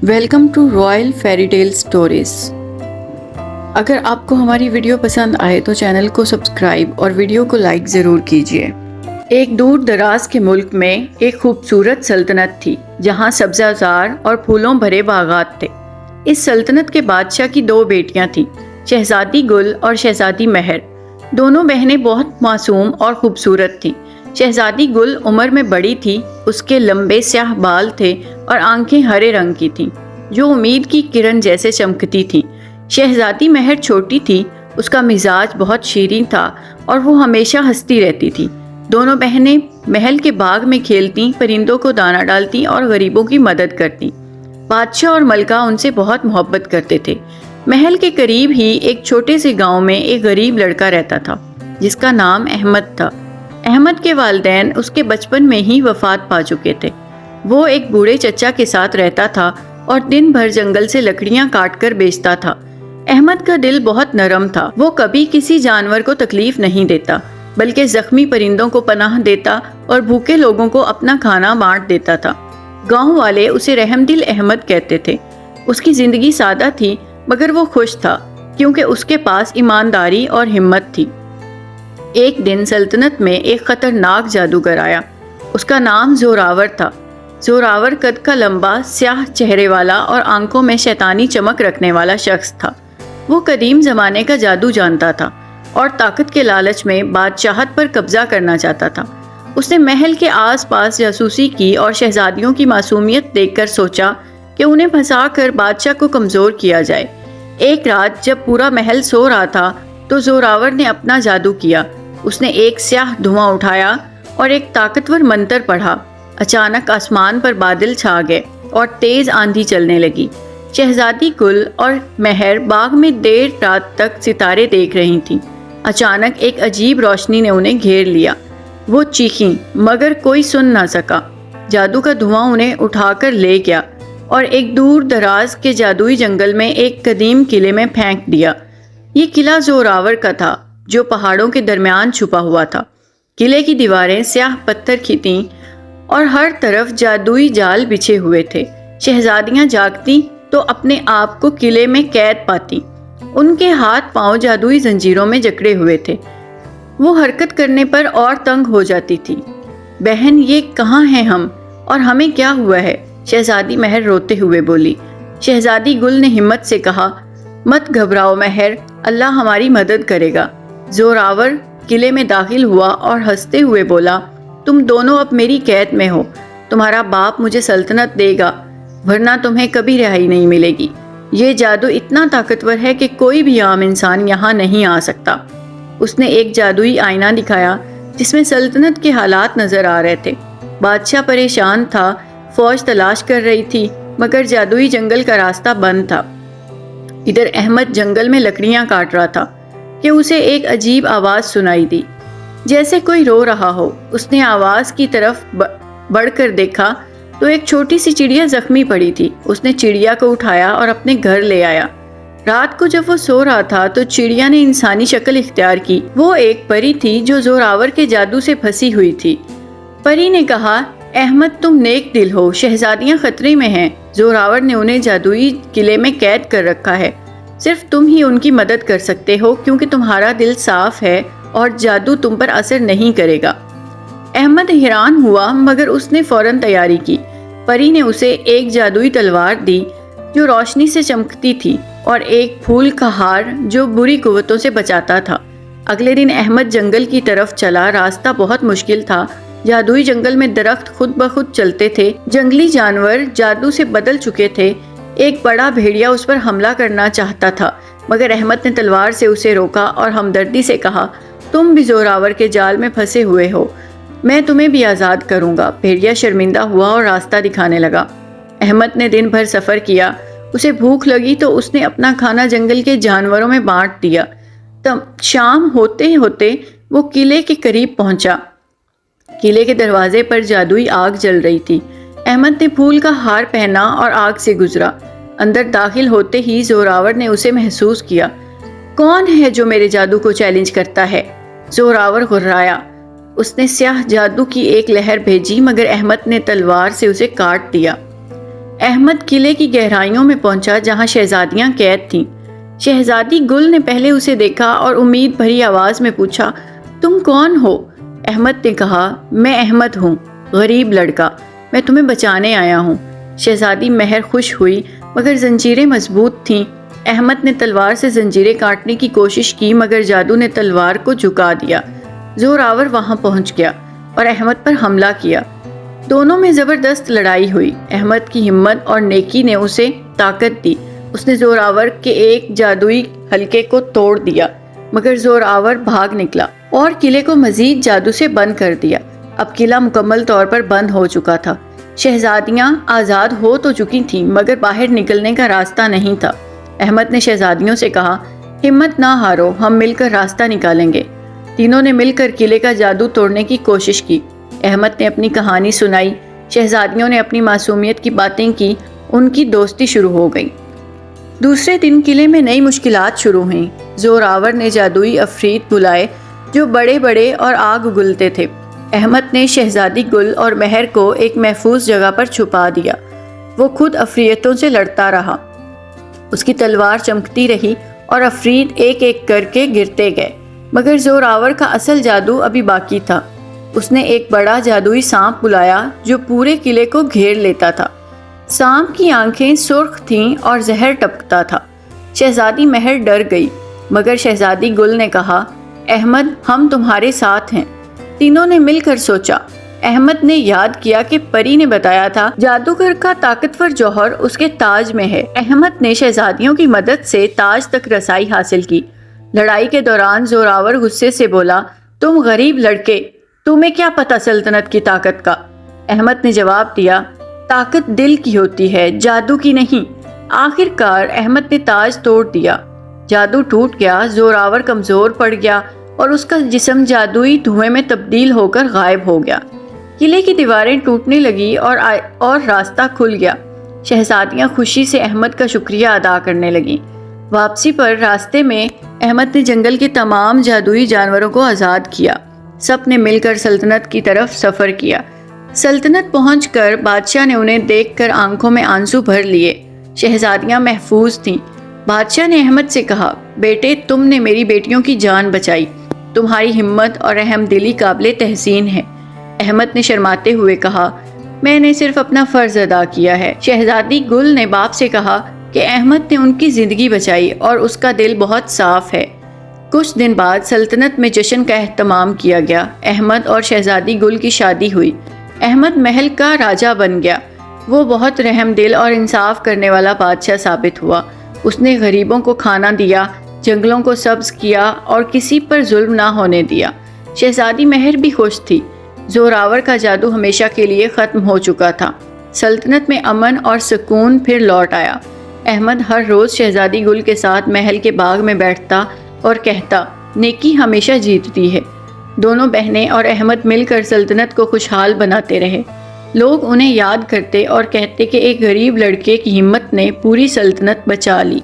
Welcome to royal fairy tale stories. اگر آپ کو ہماری ویڈیو پسند آئے تو چینل کو سبسکرائب اور ویڈیو کو لائک ضرور کیجیے۔ ایک دور دراز کے ملک میں ایک خوبصورت سلطنت تھی جہاں سبزہ زار اور پھولوں بھرے باغات تھے۔ اس سلطنت کے بادشاہ کی 2 بیٹیاں تھیں، شہزادی گل اور شہزادی مہر۔ دونوں بہنیں بہت معصوم اور خوبصورت تھیں۔ شہزادی گل عمر میں بڑی تھی، اس کے لمبے سیاہ بال تھے اور آنکھیں ہرے رنگ کی تھیں جو امید کی کرن جیسے چمکتی تھیں۔ شہزادی مہر چھوٹی تھی، اس کا مزاج بہت شیریں تھا اور وہ ہمیشہ ہنستی رہتی تھی۔ دونوں بہنیں محل کے باغ میں کھیلتیں، پرندوں کو دانہ ڈالتیں اور غریبوں کی مدد کرتیں۔ بادشاہ اور ملکہ ان سے بہت محبت کرتے تھے۔ محل کے قریب ہی ایک چھوٹے سے گاؤں میں ایک غریب لڑکا رہتا تھا جس کا نام احمد تھا۔ احمد کے والدین اس کے بچپن میں ہی وفات پا چکے تھے۔ وہ ایک بوڑھے چچا کے ساتھ رہتا تھا اور دن بھر جنگل سے لکڑیاں کاٹ کر بیچتا تھا۔ احمد کا دل بہت نرم تھا، وہ کبھی کسی جانور کو تکلیف نہیں دیتا بلکہ زخمی پرندوں کو پناہ دیتا اور بھوکے لوگوں کو اپنا کھانا بانٹ دیتا تھا۔ گاؤں والے اسے رحم دل احمد کہتے تھے۔ اس کی زندگی سادہ تھی مگر وہ خوش تھا کیونکہ اس کے پاس ایمانداری اور ہمت تھی۔ ایک دن سلطنت میں ایک خطرناک جادوگر آیا۔ اس کا نام زوراور تھا۔ زوراور قد کا لمبا، سیاہ چہرے والا اور آنکھوں میں شیطانی چمک رکھنے والا شخص تھا۔ وہ قدیم زمانے کا جادو جانتا تھا اور طاقت کے لالچ میں بادشاہت پر قبضہ کرنا چاہتا تھا۔ اس نے محل کے آس پاس جاسوسی کی اور شہزادیوں کی معصومیت دیکھ کر سوچا کہ انہیں پھنسا کر بادشاہ کو کمزور کیا جائے۔ ایک رات جب پورا محل سو رہا تھا تو زوراور نے اپنا جادو کیا۔ اس نے ایک سیاہ دھواں اٹھایا اور ایک طاقتور منتر پڑھا۔ اچانک آسمان پر بادل چھا گئے اور تیز آندھی چلنے لگی۔ شہزادی گل اور مہر باغ میں دیر رات تک ستارے دیکھ رہی تھیں۔ اچانک ایک عجیب روشنی نے انہیں گھیر لیا۔ وہ چیخیں مگر کوئی سن نہ سکا۔ جادو کا دھواں انہیں اٹھا کر لے گیا اور ایک دور دراز کے جادوئی جنگل میں ایک قدیم قلعے میں پھینک دیا۔ یہ قلعہ زوراور کا تھا جو پہاڑوں کے درمیان چھپا ہوا تھا۔ قلعے کی دیواریں سیاہ پتھر کی تھیں اور ہر طرف جادوئی جال بچھے ہوئے تھے۔ شہزادیاں جاگتی تو اپنے آپ کو قلعے میں قید پاتی۔ ان کے ہاتھ پاؤں جادوئی زنجیروں میں جکڑے ہوئے تھے۔ وہ حرکت کرنے پر اور تنگ ہو جاتی تھی۔ بہن، یہ کہاں ہیں ہم اور ہمیں کیا ہوا ہے؟ شہزادی مہر روتے ہوئے بولی۔ شہزادی گل نے ہمت سے کہا، مت گھبراؤ مہر، اللہ ہماری مدد کرے گا۔ زوراور قلعے میں داخل ہوا اور ہنستے ہوئے بولا، تم دونوں اب میری قید میں ہو۔ تمہارا باپ مجھے سلطنت دے گا ورنہ تمہیں کبھی رہائی نہیں ملے گی۔ یہ جادو اتنا طاقتور ہے کہ کوئی بھی عام انسان یہاں نہیں آ سکتا۔ اس نے ایک جادوئی آئینہ دکھایا جس میں سلطنت کے حالات نظر آ رہے تھے۔ بادشاہ پریشان تھا، فوج تلاش کر رہی تھی مگر جادوئی جنگل کا راستہ بند تھا۔ ادھر احمد جنگل میں لکڑیاں کاٹ رہا تھا کہ اسے ایک عجیب آواز سنائی دی، جیسے کوئی رو رہا ہو۔ اس نے آواز کی طرف بڑھ کر دیکھا تو ایک چھوٹی سی چڑیا زخمی پڑی تھی۔ اس نے چڑیا کو اٹھایا اور اپنے گھر لے آیا۔ رات کو جب وہ سو رہا تھا تو چڑیا نے انسانی شکل اختیار کی۔ وہ ایک پری تھی جو زوراور کے جادو سے پھنسی ہوئی تھی۔ پری نے کہا، احمد تم نیک دل ہو، شہزادیاں خطرے میں ہیں۔ زوراور نے انہیں جادوئی قلعے میں قید کر رکھا ہے۔ صرف تم ہی ان کی مدد کر سکتے ہو کیونکہ تمہارا دل صاف ہے اور جادو تم پر اثر نہیں کرے گا۔ احمد حیران ہوا مگر اس نے فوراً تیاری کی۔ پری نے اسے ایک جادوئی تلوار دی جو روشنی سے چمکتی تھی اور ایک پھول کا ہار جو بری قوتوں سے بچاتا تھا۔ اگلے دن احمد جنگل کی طرف چلا۔ راستہ بہت مشکل تھا۔ جادوئی جنگل میں درخت خود بخود چلتے تھے، جنگلی جانور جادو سے بدل چکے تھے۔ ایک بڑا بھیڑیا اس پر حملہ کرنا چاہتا تھا مگر احمد نے تلوار سے اسے روکا اور ہمدردی سے کہا، تم بھی زوراور کے جال میں پھنسے ہوئے ہو، میں تمہیں بھی آزاد کروں گا۔ بھیڑیا شرمندہ ہوا اور راستہ دکھانے لگا۔ احمد نے دن بھر سفر کیا۔ اسے بھوک لگی تو اس نے اپنا کھانا جنگل کے جانوروں میں بانٹ دیا۔ شام ہوتے ہوتے وہ قلعے کے قریب پہنچا۔ قلعے کے دروازے پر جادوئی آگ جل رہی تھی۔ احمد نے پھول کا ہار پہنا اور آگ سے گزرا۔ اندر داخل ہوتے ہی زوراور نے اسے محسوس کیا۔ کون ہے جو میرے جادو کو چیلنج کرتا ہے؟ زوراور غرایا۔ اس نے سیاہ جادو کی ایک لہر بھیجی مگر احمد نے تلوار سے اسے کاٹ دیا۔ احمد قلعے کی گہرائیوں میں پہنچا جہاں شہزادیاں قید تھیں۔ شہزادی گل نے پہلے اسے دیکھا اور امید بھری آواز میں پوچھا، تم کون ہو؟ احمد نے کہا، میں احمد ہوں، غریب لڑکا، میں تمہیں بچانے آیا ہوں۔ شہزادی مہر خوش ہوئی مگر زنجیریں مضبوط تھیں۔ احمد نے تلوار سے زنجیریں کاٹنے کی کوشش کی مگر جادو نے تلوار کو جھکا دیا۔ زوراور وہاں پہنچ گیا اور احمد پر حملہ کیا۔ دونوں میں زبردست لڑائی ہوئی۔ احمد کی ہمت اور نیکی نے اسے طاقت دی۔ اس نے زوراور کے ایک جادوئی حلقے کو توڑ دیا مگر زوراور بھاگ نکلا اور قلعے کو مزید جادو سے بند کر دیا۔ اب قلعہ مکمل طور پر بند ہو چکا تھا۔ شہزادیاں آزاد ہو تو چکی تھیں مگر باہر نکلنے کا راستہ نہیں تھا۔ احمد نے شہزادیوں سے کہا، ہمت نہ ہارو، ہم مل کر راستہ نکالیں گے۔ تینوں نے مل کر قلعے کا جادو توڑنے کی کوشش کی۔ احمد نے اپنی کہانی سنائی، شہزادیوں نے اپنی معصومیت کی باتیں کی، ان کی دوستی شروع ہو گئی۔ دوسرے دن قلعے میں نئی مشکلات شروع ہوئیں۔ زوراور نے جادوئی عفریت بلائے جو بڑے بڑے اور آگ اگلتے تھے۔ احمد نے شہزادی گل اور مہر کو ایک محفوظ جگہ پر چھپا دیا۔ وہ خود عفریتوں سے لڑتا رہا۔ اس کی تلوار چمکتی رہی اور عفریت ایک ایک کر کے گرتے گئے مگر زوراور کا اصل جادو ابھی باقی تھا۔ اس نے ایک بڑا جادوئی سانپ بلایا جو پورے قلعے کو گھیر لیتا تھا۔ سانپ کی آنکھیں سرخ تھیں اور زہر ٹپکتا تھا۔ شہزادی مہر ڈر گئی مگر شہزادی گل نے کہا، احمد ہم تمہارے ساتھ ہیں۔ تینوں نے مل کر سوچا۔ احمد نے یاد کیا کہ پری نے بتایا تھا جادوگر کا طاقتور جوہر اس کے تاج میں ہے۔ احمد نے شہزادیوں کی مدد سے تاج تک رسائی حاصل کی۔ لڑائی کے دوران زوراور غصے سے بولا، تم غریب لڑکے، تمہیں کیا پتہ سلطنت کی طاقت کا؟ احمد نے جواب دیا، طاقت دل کی ہوتی ہے، جادو کی نہیں۔ آخر کار احمد نے تاج توڑ دیا۔ جادو ٹوٹ گیا، زوراور کمزور پڑ گیا اور اس کا جسم جادوئی دھوئیں میں تبدیل ہو کر غائب ہو گیا۔ قلعے کی دیواریں ٹوٹنے لگی اور راستہ کھل گیا۔ شہزادیاں خوشی سے احمد کا شکریہ ادا کرنے لگیں۔ واپسی پر راستے میں احمد نے جنگل کے تمام جادوئی جانوروں کو آزاد کیا۔ سب نے مل کر سلطنت کی طرف سفر کیا۔ سلطنت پہنچ کر بادشاہ نے انہیں دیکھ کر آنکھوں میں آنسو بھر لیے۔ شہزادیاں محفوظ تھیں۔ بادشاہ نے احمد سے کہا، بیٹے تم نے میری بیٹیوں کی جان بچائی، تمہاری ہمت اور رحم دلی قابل تحسین ہے۔ احمد نے شرماتے ہوئے کہا، میں نے صرف اپنا فرض ادا کیا ہے۔ شہزادی گل نے باپ سے کہا کہ احمد نے ان کی زندگی بچائی اور اس کا دل بہت صاف ہے۔ کچھ دن بعد سلطنت میں جشن کا اہتمام کیا گیا۔ احمد اور شہزادی گل کی شادی ہوئی۔ احمد محل کا راجہ بن گیا۔ وہ بہت رحم دل اور انصاف کرنے والا بادشاہ ثابت ہوا۔ اس نے غریبوں کو کھانا دیا، جنگلوں کو سبز کیا اور کسی پر ظلم نہ ہونے دیا۔ شہزادی مہر بھی خوش تھی۔ زوراور کا جادو ہمیشہ کے لیے ختم ہو چکا تھا۔ سلطنت میں امن اور سکون پھر لوٹ آیا۔ احمد ہر روز شہزادی گل کے ساتھ محل کے باغ میں بیٹھتا اور کہتا، نیکی ہمیشہ جیتتی ہے۔ دونوں بہنیں اور احمد مل کر سلطنت کو خوشحال بناتے رہے۔ لوگ انہیں یاد کرتے اور کہتے کہ ایک غریب لڑکے کی ہمت نے پوری سلطنت بچا لی۔